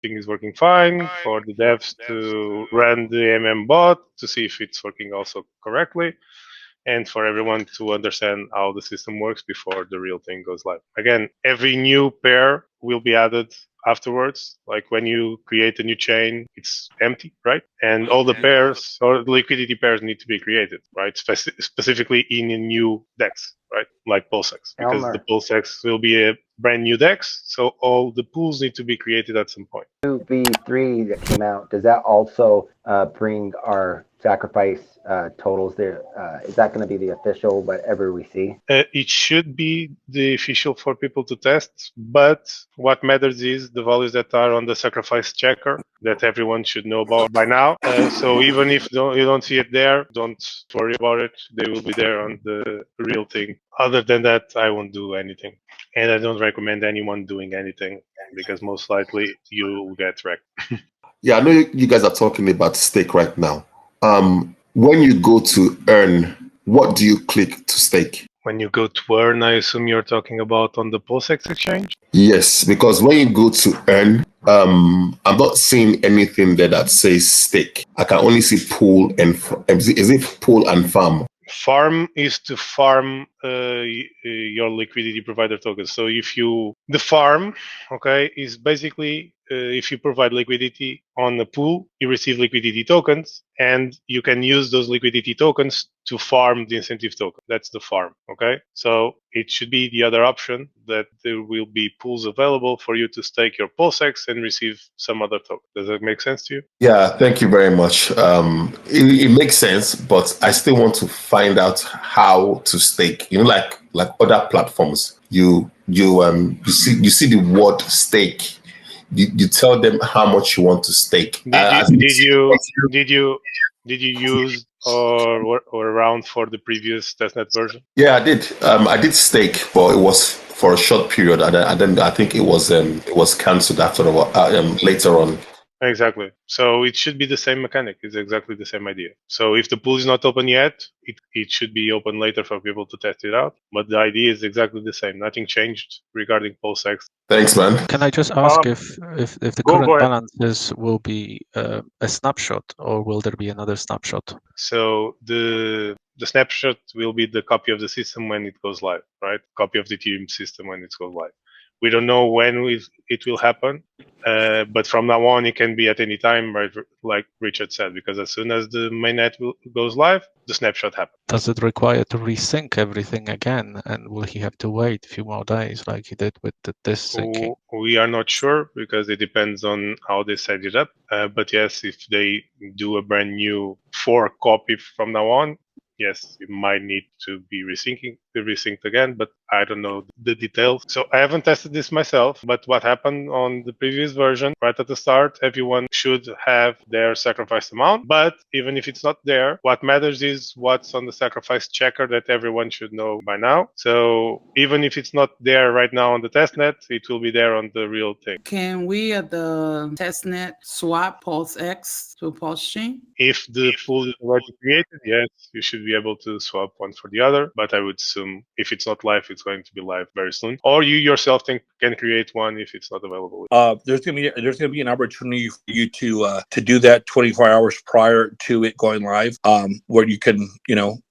everything is working fine, for the devs to run the bot to see if it's working also correctly, and for everyone to understand how the system works before the real thing goes live. Again, every new pair will be added afterwards. Like when you create a new chain, it's empty, right? And all the pairs or the liquidity pairs need to be created, right? Specifically in a new DEX, right? Like Pulsex, because the Elmer, Pulsex will be a brand new DEX. So all the pools need to be created at some point. new V3 that came out, does that also bring our sacrifice totals there? Is that going to be the official whatever we see? It should be the official for people to test, but what matters is the values that are on the sacrifice checker that everyone should know about by now. So even if you don't see it there, don't worry about it. They will be there on the real thing. Other than that, I won't do anything. And I don't recommend anyone doing anything because most likely you'll get wrecked. Yeah, I know you guys are talking about stake right now. When you go to earn, what do you click to stake? When you go to earn, I assume you're talking about on the Pulsex exchange? Yes, because when you go to earn, I'm not seeing anything there that says stake. I can only see pool and is it pool and farm? Farm is to farm your liquidity provider tokens. So the farm, okay, is basically if you provide liquidity on a pool, you receive liquidity tokens, and you can use those liquidity tokens to farm the incentive token. That's the farm, okay? So it should be the other option that there will be pools available for you to stake your Pulsex and receive some other token. Does that make sense to you? Yeah, thank you very much. It makes sense, but I still want to find out how to stake. Like other platforms, you see the word stake. You tell them how much you want to stake. Did you use or around for the previous testnet version? Yeah, I did. I did stake, but it was for a short period, and then I think it was cancelled after a while, later on. Exactly. So it should be the same mechanic. It's exactly the same idea. So if the pool is not open yet, it should be open later for people to test it out. But the idea is exactly the same. Nothing changed regarding Pulsex. Thanks, man. Can I just ask if the Go current ahead. balances will be a snapshot, or will there be another snapshot? So the snapshot will be the copy of the system when it goes live, right? Copy of the Ethereum system when it goes live. We don't know when it will happen, but from now on, it can be at any time, right? Like Richard said, because as soon as the mainnet goes live, the snapshot happens. Does it require to resync everything again, and will he have to wait a few more days like he did with this syncing? We are not sure because it depends on how they set it up. But yes, if they do a brand new fork copy from now on, yes, it might need to be resynced again, but I don't know the details. So I haven't tested this myself, but what happened on the previous version, right at the start, everyone should have their sacrifice amount. But even if it's not there, what matters is what's on the sacrifice checker that everyone should know by now. So even if it's not there right now on the testnet, it will be there on the real thing. Can we at the testnet swap Pulsex to Pulsechain? If the pool is already created, yes, you should be able to swap one for the other. But I would assume if it's not live, it's going to be live very soon. Or you yourself can create one if it's not available. There's gonna be an opportunity for you to do that 24 hours prior to it going live, where you can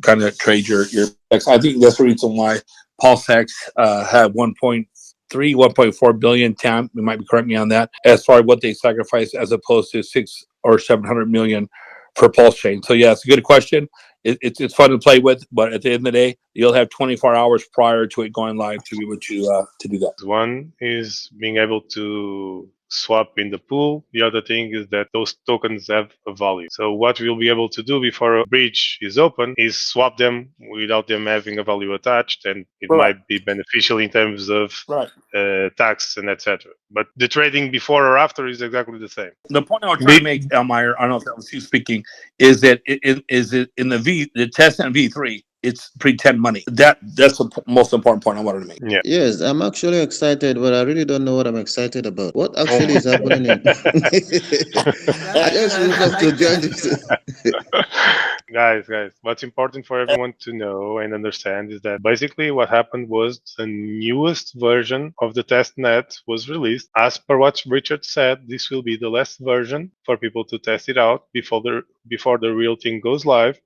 kind of trade your. I think that's the reason why Pulsex had 1.4 billion TAM. You might be correct me on that, as far as what they sacrificed, as opposed to 600 or 700 million for Pulsechain. So yeah, it's a good question. It's fun to play with, but at the end of the day, you'll have 24 hours prior to it going live to be able to do that. One is being able to swap in the pool. The other thing is that those tokens have a value. So what we'll be able to do before a bridge is open is swap them without them having a value attached, and it might be beneficial in terms of tax and etc. But the trading before or after is exactly the same. The point I was trying to make, Elmire, I don't know if that was you speaking, is that is it in the testnet V3, it's pretend money. That's the most important point I wanted to make. Yeah. Yes, I'm actually excited, but I really don't know what I'm excited about. What actually is happening in I That's just good. woke I up to like join that. this. Guys, what's important for everyone to know and understand is that basically what happened was the newest version of the test net was released. As per what Richard said, this will be the last version for people to test it out before the real thing goes live.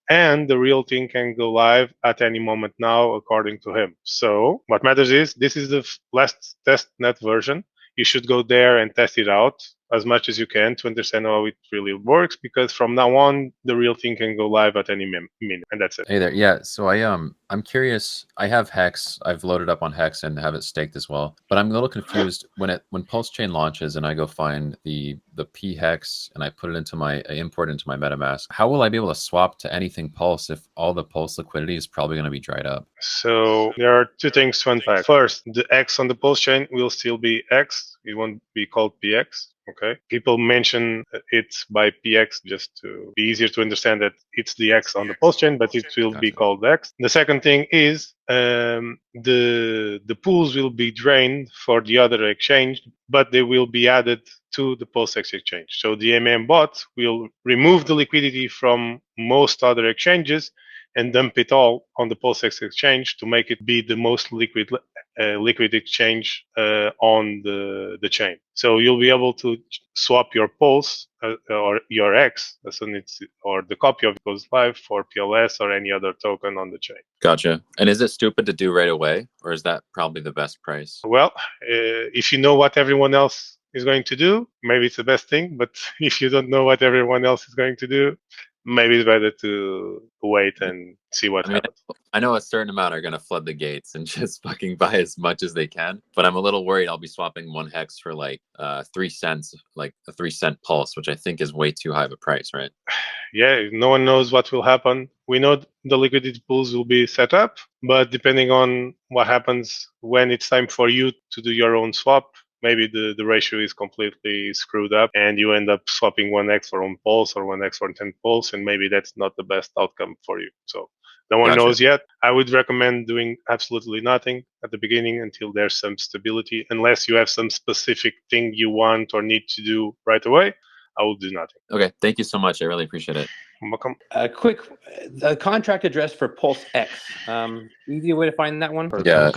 And the real thing can go live at any moment now, according to him. So what matters is this is the last test net version. You should go there and test it out as much as you can to understand how it really works, because from now on the real thing can go live at any minute, and that's it. Hey there. Yeah, so I'm curious. I have Hex. I've loaded up on Hex and have it staked as well. But I'm a little confused when Pulsechain launches and I go find the P Hex and I put it into I import it into my MetaMask. How will I be able to swap to anything Pulse if all the Pulse liquidity is probably going to be dried up? So there are two things to unpack. First, the X on the Pulse chain will still be X. It won't be called PX. Okay. People mention it by PX just to be easier to understand that it's the X on the Pulse chain, but it will be called X. The second thing is the pools will be drained for the other exchange, but they will be added to the Pulsex exchange. So the MM bot will remove the liquidity from most other exchanges and dump it all on the Pulsex exchange to make it be the most liquid exchange on the chain. So you'll be able to swap your Pulse or your X as soon as or the copy of it goes live for PLS or any other token on the chain. Gotcha. And is it stupid to do right away, or is that probably the best price? Well, if you know what everyone else is going to do, maybe it's the best thing. But if you don't know what everyone else is going to do, maybe it's better to wait and see what happens. I know a certain amount are going to flood the gates and just fucking buy as much as they can, but I'm a little worried I'll be swapping one Hex for like 3 cents, like a 3-cent Pulse, which I think is way too high of a price, right? Yeah, no one knows what will happen. We know the liquidity pools will be set up, but depending on what happens when it's time for you to do your own swap, maybe the ratio is completely screwed up and you end up swapping 1x for 1 Pulse or 1x for 10 Pulse, and maybe that's not the best outcome for you. So no one knows yet. I would recommend doing absolutely nothing at the beginning until there's some stability, unless you have some specific thing you want or need to do right away. I will do nothing. Okay, thank you so much. I really appreciate it. Welcome. Quick, the contract address for Pulsex. Easy way to find that one. Yeah,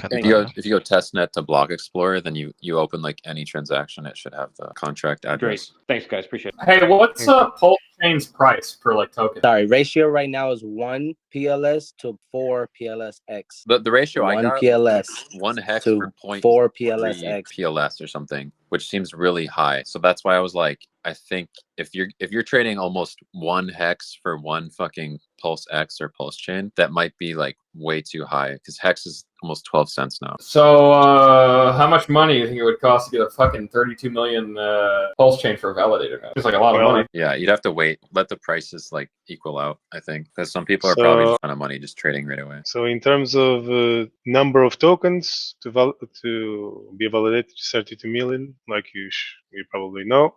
if you go testnet to Block Explorer, then you open like any transaction, it should have the contract address. Great, thanks guys, appreciate it. Hey, what's Pulsechain's price per like token? Sorry, ratio right now is 1 PLS to 4 PLSX. The ratio I got, PLS 1 Hex to for 4 PLSX PLS or something, which seems really high. So that's why I was like, I think if you're trading almost 1 Hex for 1 fucking Pulse X or Pulse Chain, that might be like way too high, because Hex is almost 12 cents now. So how much money do you think it would cost to get a fucking 32 million Pulse Chain for a validator? It's like a lot of money. Yeah, you'd have to wait, let the prices like equal out, I think, because some people are probably just ton of money just trading right away. So in terms of number of tokens to be validated, 32 million, like you probably know.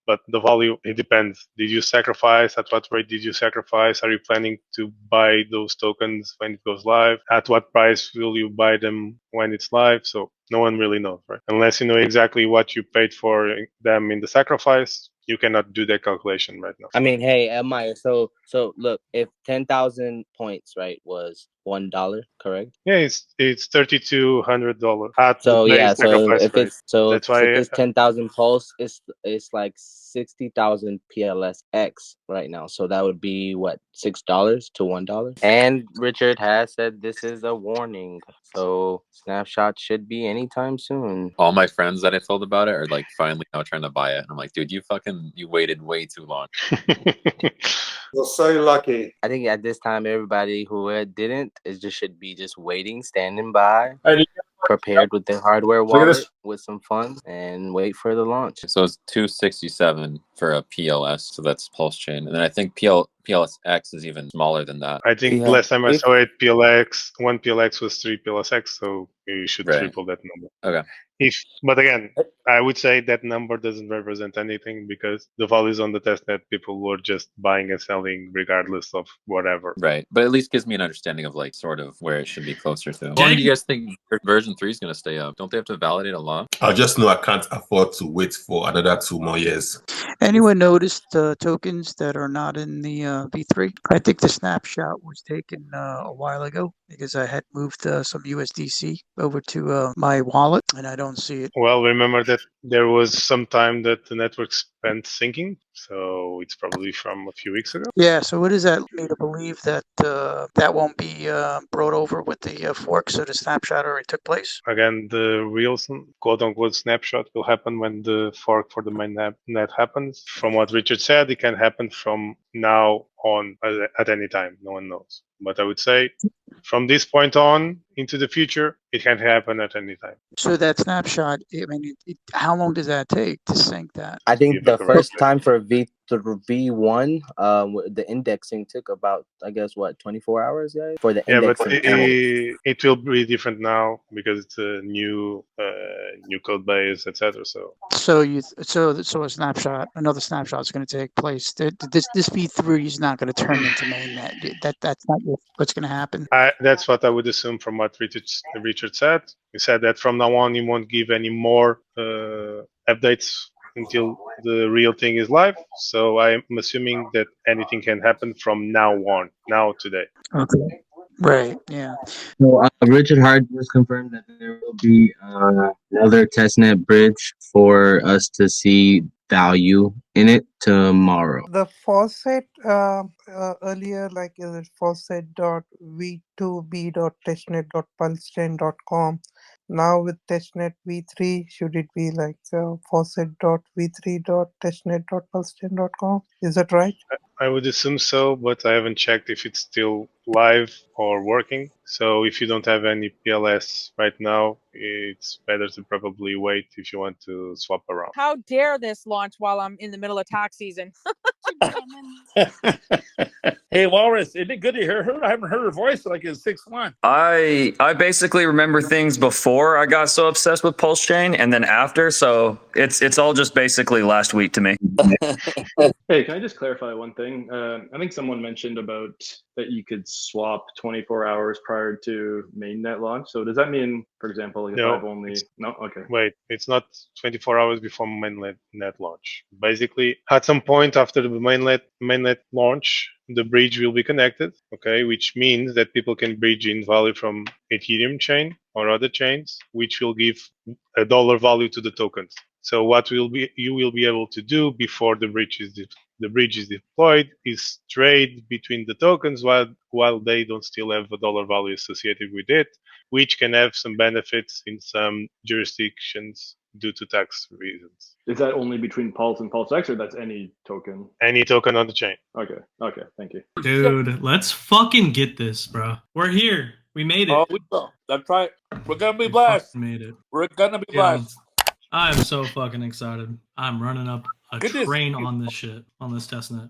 But the value, it depends. Did you sacrifice? At what rate did you sacrifice? Are you planning to buy those tokens when it goes live? At what price will you buy them when it's live? So no one really knows, right? Unless you know exactly what you paid for them in the sacrifice, you cannot do that calculation right now. I mean, hey, Maya, so look, if 10,000 points, right, was $1, correct? Yeah, it's $3,200 at so the yeah, so if rate. it's so That's if why it's 10,000 Pulse, it's like 60,000 PLSX right now. So that would be what, $6 to $1. And Richard has said this is a warning, so snapshot should be anytime soon. All my friends that I told about it are like finally now trying to buy it. And I'm like, dude, you waited way too long. You're so lucky. I think at this time, everybody who didn't should be just waiting, standing by, prepared with their hardware wallet with some funds, and wait for the launch. So it's 267 for a PLS, so that's Pulse Chain, and then I think PLSX is even smaller than that. I think last time I saw it, one PLX was 3 PLSX, so you should triple that number. Okay. But again, I would say that number doesn't represent anything because the values on the testnet, people were just buying and selling regardless of whatever. Right, but at least gives me an understanding of like sort of where it should be closer to. How long do you guys think version 3 is going to stay up? Don't they have to validate a lot? I just know I can't afford to wait for another 2 more years. Anyone noticed tokens that are not in the V3? I think the snapshot was taken a while ago because I had moved some USDC over to my wallet and I don't see it. Well, remember that there was some time that the network spent syncing, so it's probably from a few weeks ago. Yeah, so what does that lead me to believe that that won't be brought over with the fork, so the snapshot already took place? Again, the real quote-unquote snapshot will happen when the fork for the mainnet happens. From what Richard said, it can happen from now on at any time. No one knows. But I would say from this point on into the future, it can happen at any time. So that snapshot, I mean, how long does that take to sync that? I think the first time for V1, the indexing took about, I guess, 24 hours, guys, for the indexing. Yeah, but it will be different now because it's a new code base, etc. So a snapshot, another snapshot is going to take place. This V3 is not going to turn into mainnet. That's not what's going to happen. That's what I would assume from what Richard said. He said that from now on he won't give any more updates until the real thing is live. So I'm assuming that anything can happen from now on, today. Okay. Right. Yeah. So Richard Hart just confirmed that there will be another testnet bridge for us to see value in it tomorrow. The faucet earlier, like faucet.v2b.testnet.pulsechain.com. Now with testnet v3, should it be like faucet.v3.testnet.pulsechain.com? Is that right? I would assume so, but I haven't checked if it's still live or working. So if you don't have any PLS right now, it's better to probably wait if you want to swap around. How dare this launch while I'm in the middle of tax season? Hey, Walrus, isn't it good to hear her? I haven't heard her voice like in 6 months. I basically remember things before I got so obsessed with Pulsechain and then after, so it's all just basically last week to me. Hey, can I just clarify one thing? I think someone mentioned about that you could swap 24 hours prior to mainnet launch. So does that mean, for example, if No, I've only okay. Wait, it's not 24 hours before mainnet launch. Basically, at some point after the mainnet launch, the bridge will be connected, okay, which means that people can bridge in value from Ethereum chain or other chains, which will give a dollar value to the tokens. So what you will be able to do before the bridge is deployed is trade between the tokens while they don't still have a dollar value associated with it, which can have some benefits in some jurisdictions due to tax reasons. Is that only between Pulse and Pulsex, or that's any token? Any token on the chain. Okay, thank you. Dude, let's fucking get this, bro. We're here. We made it. Oh, we will. That's right. We're gonna be blessed. Made it. We're gonna be blessed. I'm so fucking excited. I'm running up a train on this shit, on this testnet.